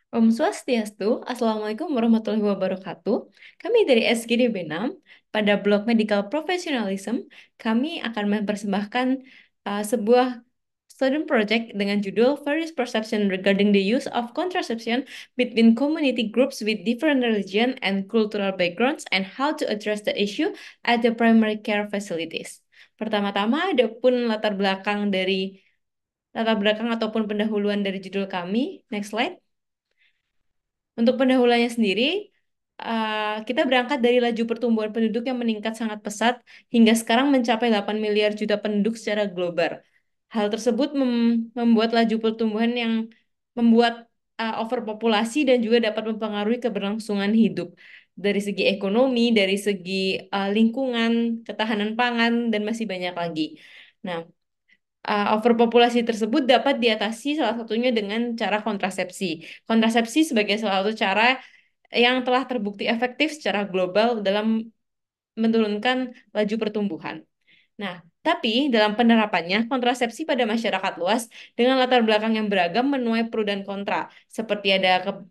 Om Swastiastu, Assalamualaikum warahmatullahi wabarakatuh. Kami dari SGD B6, pada blog Medical Professionalism, kami akan mempersembahkan sebuah student project dengan judul Various Perception Regarding the Use of Contraception Between Community Groups with Different Religion and Cultural Backgrounds and How to Address the Issue at the Primary Care Facilities. Pertama-tama, ada pun latar belakang ataupun pendahuluan dari judul kami. Next slide. Untuk pendahuluannya sendiri, kita berangkat dari laju pertumbuhan penduduk yang meningkat sangat pesat hingga sekarang mencapai 8 miliar juta penduduk secara global. Hal tersebut membuat laju pertumbuhan yang membuat overpopulasi dan juga dapat mempengaruhi keberlangsungan hidup dari segi ekonomi, dari segi lingkungan, ketahanan pangan, dan masih banyak lagi. Nah, overpopulasi tersebut dapat diatasi salah satunya dengan cara kontrasepsi. Kontrasepsi sebagai salah satu cara yang telah terbukti efektif secara global dalam menurunkan laju pertumbuhan. Nah, tapi dalam penerapannya, kontrasepsi pada masyarakat luas dengan latar belakang yang beragam menuai pro dan kontra, seperti ada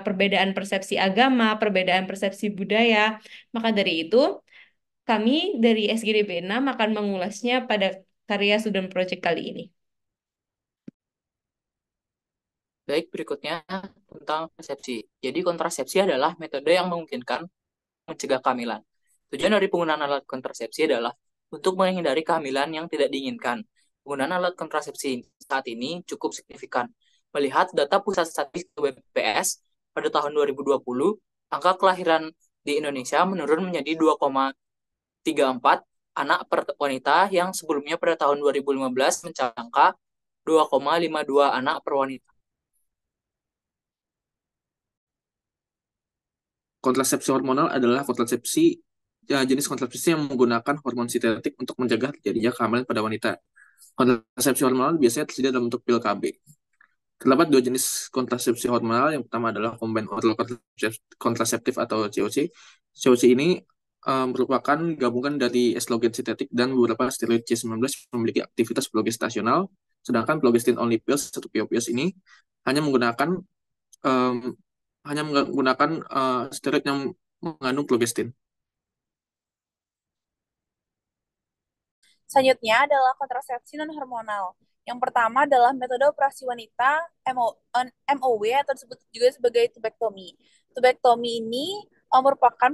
perbedaan persepsi agama, perbedaan persepsi budaya. Maka dari itu, kami dari SGDB 6 akan mengulasnya pada karya student project kali ini. Baik, berikutnya tentang konsepsi. Jadi, kontrasepsi adalah metode yang memungkinkan mencegah kehamilan. Tujuan dari penggunaan alat kontrasepsi adalah untuk menghindari kehamilan yang tidak diinginkan. Penggunaan alat kontrasepsi saat ini cukup signifikan. Melihat data Pusat Statistik BPS pada tahun 2020, angka kelahiran di Indonesia menurun menjadi 2,34 anak per wanita yang sebelumnya pada tahun 2015 mencapai angka 2,52 anak per wanita. Kontrasepsi hormonal adalah jenis kontrasepsi yang menggunakan hormon sintetik untuk mencegah terjadinya kehamilan pada wanita. Kontrasepsi hormonal biasanya tersedia dalam bentuk pil KB. Terdapat dua jenis kontrasepsi hormonal. Yang pertama adalah combined oral contraceptive atau COC. COC ini merupakan gabungan dari estrogen sintetik dan beberapa steroid C19 yang memiliki aktivitas progestasional. Sedangkan progestin only pills atau POPS ini hanya menggunakan em, steroid yang mengandung progestin. Selanjutnya adalah kontrasepsi non-hormonal. Yang pertama adalah metode operasi wanita MOW atau disebut juga sebagai tubektomi. Tubektomi ini merupakan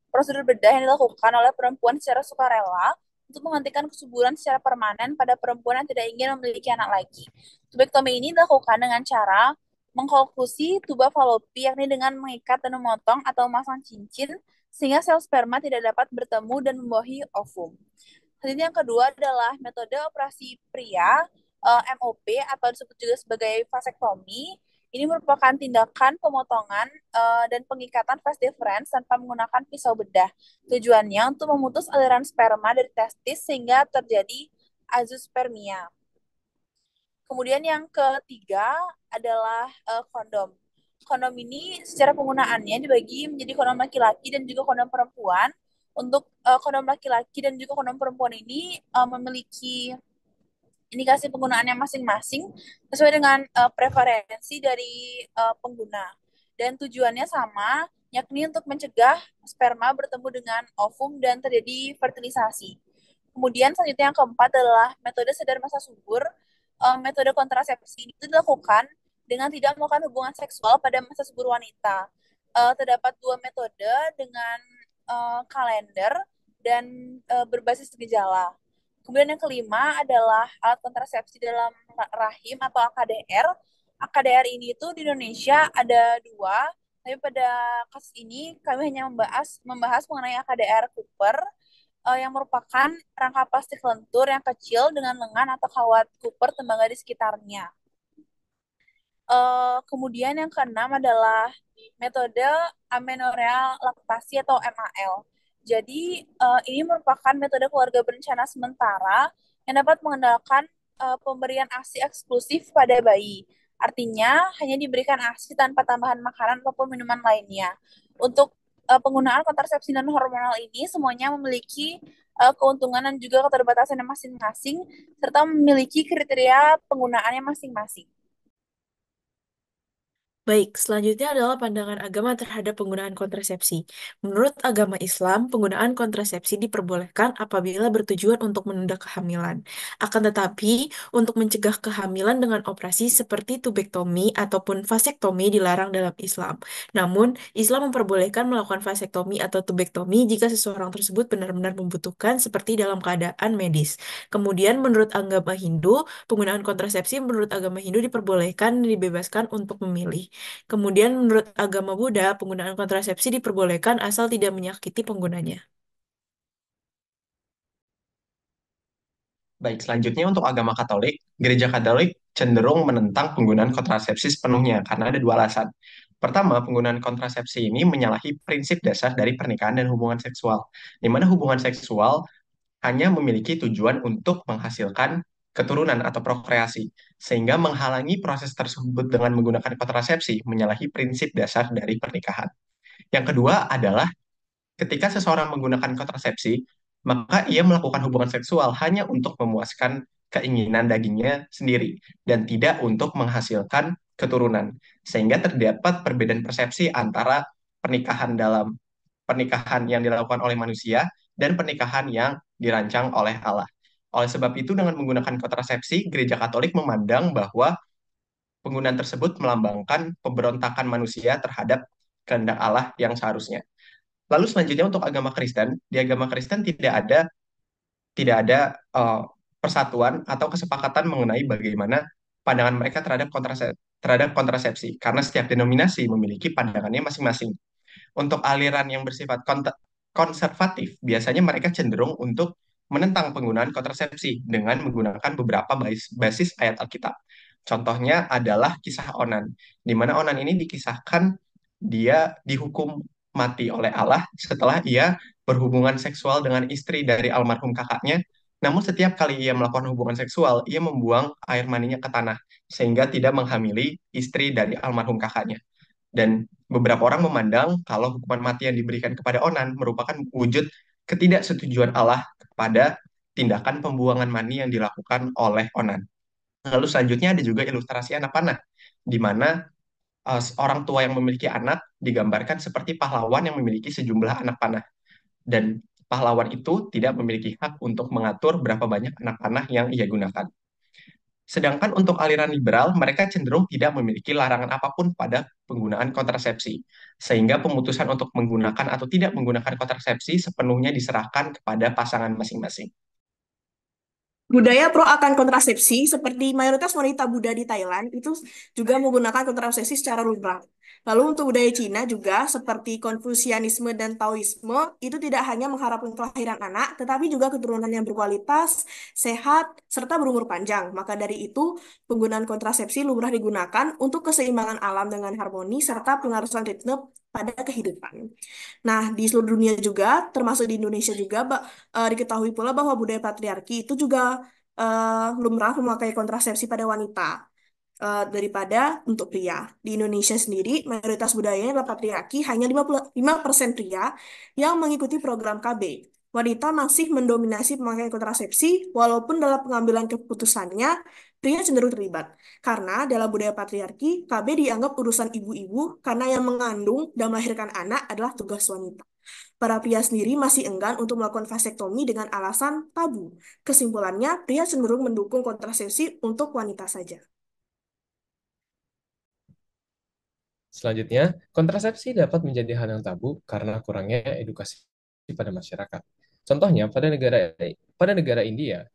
prosedur bedah yang dilakukan oleh perempuan secara sukarela untuk menghentikan kesuburan secara permanen pada perempuan yang tidak ingin memiliki anak lagi. Tubektomi ini dilakukan dengan cara mengkonklusi tuba falopi, yakni dengan mengikat dan memotong atau memasang cincin sehingga sel sperma tidak dapat bertemu dan membawahi ovum. Selanjutnya yang kedua adalah metode operasi pria MOP atau disebut juga sebagai vasektomi. Ini merupakan tindakan pemotongan dan pengikatan vas deferens tanpa menggunakan pisau bedah. Tujuannya untuk memutus aliran sperma dari testis sehingga terjadi azospermia. Kemudian yang ketiga adalah kondom. Kondom ini secara penggunaannya dibagi menjadi kondom laki-laki dan juga kondom perempuan. Untuk kondom laki-laki dan juga kondom perempuan ini memiliki indikasi penggunaannya masing-masing sesuai dengan preferensi dari pengguna. Dan tujuannya sama, yakni untuk mencegah sperma bertemu dengan ovum dan terjadi fertilisasi. Kemudian selanjutnya yang keempat adalah metode sadar masa subur. Metode kontrasepsi itu dilakukan dengan tidak melakukan hubungan seksual pada masa subur wanita. Terdapat dua metode dengan kalender dan berbasis gejala. Kemudian yang kelima adalah alat kontrasepsi dalam rahim atau AKDR. AKDR ini itu di Indonesia ada dua, tapi pada kasus ini kami hanya membahas mengenai AKDR Cooper yang merupakan rangka plastik lentur yang kecil dengan lengan atau kawat Cooper tembaga di sekitarnya. Kemudian yang keenam adalah metode amenorrhea laktasi atau MAL. Jadi ini merupakan metode keluarga berencana sementara yang dapat mengandalkan pemberian ASI eksklusif pada bayi. Artinya hanya diberikan ASI tanpa tambahan makanan ataupun minuman lainnya. Untuk penggunaan kontrasepsi non hormonal ini semuanya memiliki keuntungan dan juga keterbatasannya masing-masing serta memiliki kriteria penggunaannya masing-masing. Baik, selanjutnya adalah pandangan agama terhadap penggunaan kontrasepsi. Menurut agama Islam, penggunaan kontrasepsi diperbolehkan apabila bertujuan untuk menunda kehamilan. Akan tetapi, untuk mencegah kehamilan dengan operasi seperti tubektomi ataupun vasektomi dilarang dalam Islam. Namun, Islam memperbolehkan melakukan vasektomi atau tubektomi jika seseorang tersebut benar-benar membutuhkan seperti dalam keadaan medis. Kemudian, menurut agama Hindu, penggunaan kontrasepsi menurut agama Hindu diperbolehkan dan dibebaskan untuk memilih. Kemudian menurut agama Buddha, penggunaan kontrasepsi diperbolehkan asal tidak menyakiti penggunanya. Baik, selanjutnya untuk agama Katolik, Gereja Katolik cenderung menentang penggunaan kontrasepsi sepenuhnya karena ada dua alasan. Pertama, penggunaan kontrasepsi ini menyalahi prinsip dasar dari pernikahan dan hubungan seksual, di mana hubungan seksual hanya memiliki tujuan untuk menghasilkan keturunan atau prokreasi, sehingga menghalangi proses tersebut dengan menggunakan kontrasepsi menyalahi prinsip dasar dari pernikahan. Yang kedua adalah ketika seseorang menggunakan kontrasepsi, maka ia melakukan hubungan seksual hanya untuk memuaskan keinginan dagingnya sendiri dan tidak untuk menghasilkan keturunan. Sehingga terdapat perbedaan persepsi antara pernikahan yang dilakukan oleh manusia dan pernikahan yang dirancang oleh Allah. Oleh sebab itu, dengan menggunakan kontrasepsi, Gereja Katolik memandang bahwa penggunaan tersebut melambangkan pemberontakan manusia terhadap kehendak Allah yang seharusnya. Lalu selanjutnya untuk agama Kristen, di agama Kristen tidak ada persatuan atau kesepakatan mengenai bagaimana pandangan mereka terhadap kontrasepsi, karena setiap denominasi memiliki pandangannya masing-masing. Untuk aliran yang bersifat konservatif, biasanya mereka cenderung untuk menentang penggunaan kontrasepsi dengan menggunakan beberapa basis ayat Alkitab. Contohnya adalah kisah Onan, di mana Onan ini dikisahkan dia dihukum mati oleh Allah setelah ia berhubungan seksual dengan istri dari almarhum kakaknya. Namun setiap kali ia melakukan hubungan seksual, ia membuang air maninya ke tanah sehingga tidak menghamili istri dari almarhum kakaknya. Dan beberapa orang memandang kalau hukuman mati yang diberikan kepada Onan merupakan wujud ketidaksetujuan Allah kepada tindakan pembuangan mani yang dilakukan oleh Onan. Lalu selanjutnya ada juga ilustrasi anak panah, di mana orang tua yang memiliki anak digambarkan seperti pahlawan yang memiliki sejumlah anak panah. Dan pahlawan itu tidak memiliki hak untuk mengatur berapa banyak anak panah yang ia gunakan. Sedangkan untuk aliran liberal, mereka cenderung tidak memiliki larangan apapun pada penggunaan kontrasepsi, sehingga pemutusan untuk menggunakan atau tidak menggunakan kontrasepsi sepenuhnya diserahkan kepada pasangan masing-masing. Budaya pro akan kontrasepsi, seperti mayoritas wanita Buddha di Thailand, itu juga menggunakan kontrasepsi secara lumrah. Lalu untuk budaya Cina juga, seperti Konfusianisme dan Taoisme, itu tidak hanya mengharapkan kelahiran anak, tetapi juga keturunan yang berkualitas, sehat, serta berumur panjang. Maka dari itu, penggunaan kontrasepsi lumrah digunakan untuk keseimbangan alam dengan harmoni, serta pengarusan ritme pada kehidupan. Nah, di seluruh dunia juga, termasuk di Indonesia juga, diketahui pula bahwa budaya patriarki itu juga lumrah memakai kontrasepsi pada wanita daripada untuk pria. Di Indonesia sendiri, mayoritas budayanya adalah patriarki, hanya 55% pria yang mengikuti program KB. Wanita masih mendominasi pemakaian kontrasepsi, walaupun dalam pengambilan keputusannya, pria cenderung terlibat. Karena dalam budaya patriarki, KB dianggap urusan ibu-ibu, karena yang mengandung dan melahirkan anak adalah tugas wanita. Para pria sendiri masih enggan untuk melakukan vasektomi dengan alasan tabu. Kesimpulannya, pria cenderung mendukung kontrasepsi untuk wanita saja. Selanjutnya, kontrasepsi dapat menjadi hal yang tabu karena kurangnya edukasi pada masyarakat. Contohnya, pada negara India,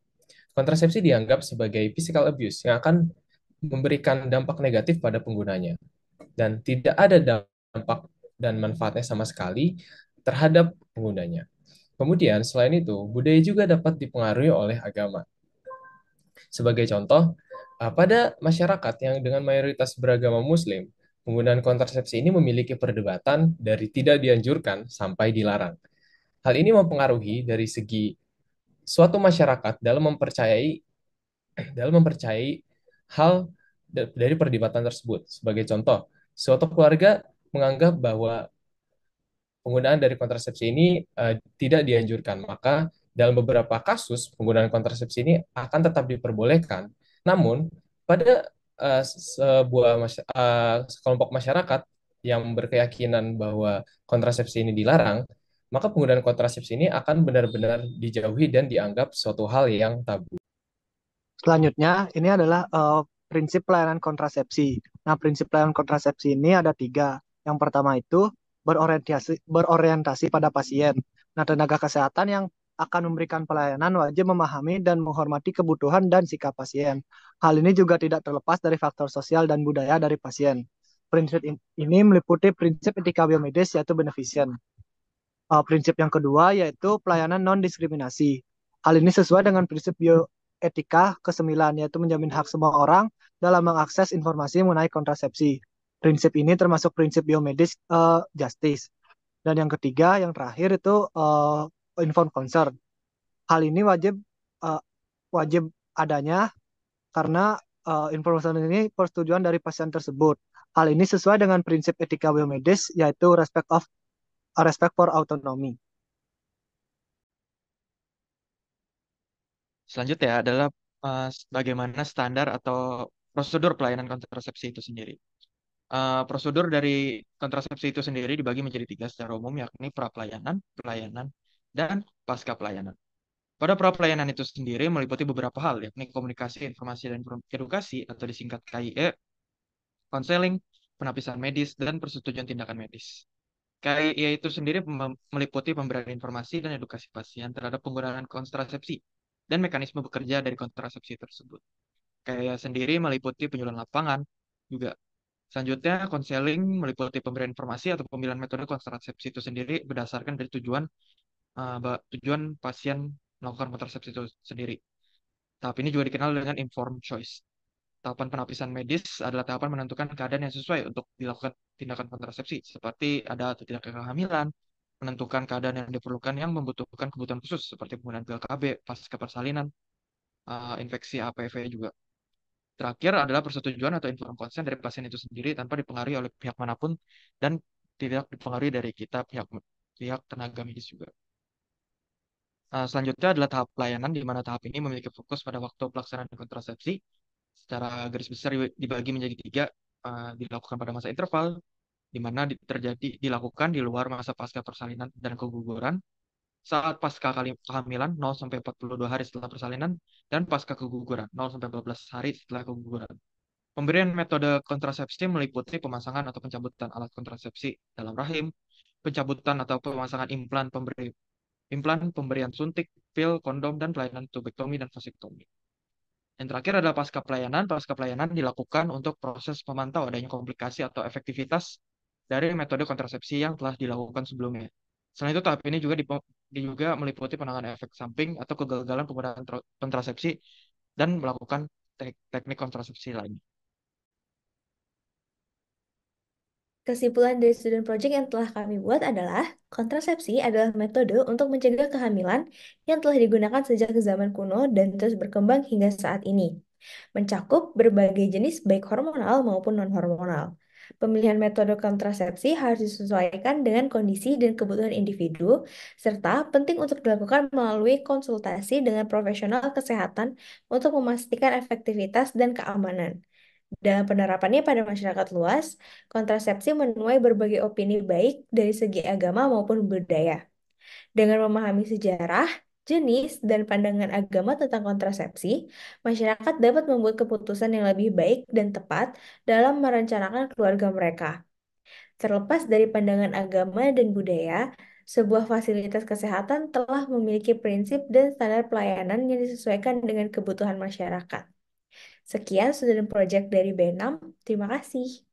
kontrasepsi dianggap sebagai physical abuse yang akan memberikan dampak negatif pada penggunanya dan tidak ada dampak dan manfaatnya sama sekali terhadap penggunanya. Kemudian, selain itu, budaya juga dapat dipengaruhi oleh agama. Sebagai contoh, pada masyarakat yang dengan mayoritas beragama Muslim, penggunaan kontrasepsi ini memiliki perdebatan dari tidak dianjurkan sampai dilarang. Hal ini mempengaruhi dari segi suatu masyarakat dalam mempercayai hal dari perdebatan tersebut. Sebagai contoh, suatu keluarga menganggap bahwa penggunaan dari kontrasepsi ini tidak dianjurkan, maka dalam beberapa kasus penggunaan kontrasepsi ini akan tetap diperbolehkan. Namun, pada sekelompok masyarakat yang berkeyakinan bahwa kontrasepsi ini dilarang, maka penggunaan kontrasepsi ini akan benar-benar dijauhi dan dianggap suatu hal yang tabu. Selanjutnya, ini adalah prinsip pelayanan kontrasepsi. Nah, prinsip pelayanan kontrasepsi ini ada tiga. Yang pertama itu berorientasi pada pasien. Nah, tenaga kesehatan yang akan memberikan pelayanan wajib memahami dan menghormati kebutuhan dan sikap pasien. Hal ini juga tidak terlepas dari faktor sosial dan budaya dari pasien. Prinsip ini meliputi prinsip etika biomedis yaitu beneficent. Prinsip yang kedua yaitu pelayanan non-diskriminasi. Hal ini sesuai dengan prinsip bioetika ke-9, yaitu menjamin hak semua orang dalam mengakses informasi mengenai kontrasepsi. Prinsip ini termasuk prinsip biomedis justice. Dan yang ketiga, yang terakhir itu informed consent. Hal ini uh, wajib adanya karena informasi ini persetujuan dari pasien tersebut. Hal ini sesuai dengan prinsip etika biomedis yaitu respect for autonomy. Selanjutnya adalah bagaimana standar atau prosedur pelayanan kontrasepsi itu sendiri. Prosedur dari kontrasepsi itu sendiri dibagi menjadi tiga secara umum, yakni pra-pelayanan, pelayanan, dan pasca pelayanan. Pada pra-pelayanan itu sendiri meliputi beberapa hal, yakni komunikasi, informasi, dan edukasi atau disingkat KIE, konseling, penapisan medis, dan persetujuan tindakan medis. KIE itu sendiri meliputi pemberian informasi dan edukasi pasien terhadap penggunaan kontrasepsi dan mekanisme bekerja dari kontrasepsi tersebut. KIE sendiri meliputi penyuluhan lapangan juga. Selanjutnya, konseling meliputi pemberian informasi atau pemilihan metode kontrasepsi itu sendiri berdasarkan dari tujuan pasien melakukan kontrasepsi itu sendiri. Tahap ini juga dikenal dengan informed choice. Tahapan penapisan medis adalah tahapan menentukan keadaan yang sesuai untuk dilakukan tindakan kontrasepsi, seperti ada atau tidak kehamilan, menentukan keadaan yang diperlukan yang membutuhkan kebutuhan khusus, seperti penggunaan pil KB, pasca persalinan, infeksi HPV juga. Terakhir adalah persetujuan atau informed consent dari pasien itu sendiri tanpa dipengaruhi oleh pihak manapun dan tidak dipengaruhi dari kita pihak tenaga medis juga. Selanjutnya adalah tahap pelayanan, di mana tahap ini memiliki fokus pada waktu pelaksanaan kontrasepsi. Secara garis besar dibagi menjadi tiga, dilakukan pada masa interval, di mana dilakukan di luar masa pasca persalinan dan keguguran, saat pasca kehamilan 0-42 hari setelah persalinan, dan pasca keguguran 0-14 hari setelah keguguran. Pemberian metode kontrasepsi meliputi pemasangan atau pencabutan alat kontrasepsi dalam rahim, pencabutan atau pemasangan implan pemberian suntik, pil, kondom, dan pelayanan tubektomi dan vasektomi. Yang terakhir adalah pasca pelayanan. Pasca pelayanan dilakukan untuk proses memantau adanya komplikasi atau efektivitas dari metode kontrasepsi yang telah dilakukan sebelumnya. Selain itu, tahap ini juga meliputi penanganan efek samping atau kegagalan penggunaan kontrasepsi dan melakukan teknik kontrasepsi lainnya. Kesimpulan dari student project yang telah kami buat adalah kontrasepsi adalah metode untuk mencegah kehamilan yang telah digunakan sejak zaman kuno dan terus berkembang hingga saat ini. Mencakup berbagai jenis baik hormonal maupun non-hormonal. Pemilihan metode kontrasepsi harus disesuaikan dengan kondisi dan kebutuhan individu, serta penting untuk dilakukan melalui konsultasi dengan profesional kesehatan untuk memastikan efektivitas dan keamanan. Dalam penerapannya pada masyarakat luas, kontrasepsi menuai berbagai opini baik dari segi agama maupun budaya. Dengan memahami sejarah, jenis, dan pandangan agama tentang kontrasepsi, masyarakat dapat membuat keputusan yang lebih baik dan tepat dalam merencanakan keluarga mereka. Terlepas dari pandangan agama dan budaya, sebuah fasilitas kesehatan telah memiliki prinsip dan standar pelayanan yang disesuaikan dengan kebutuhan masyarakat. Sekian student project dari B6. Terima kasih.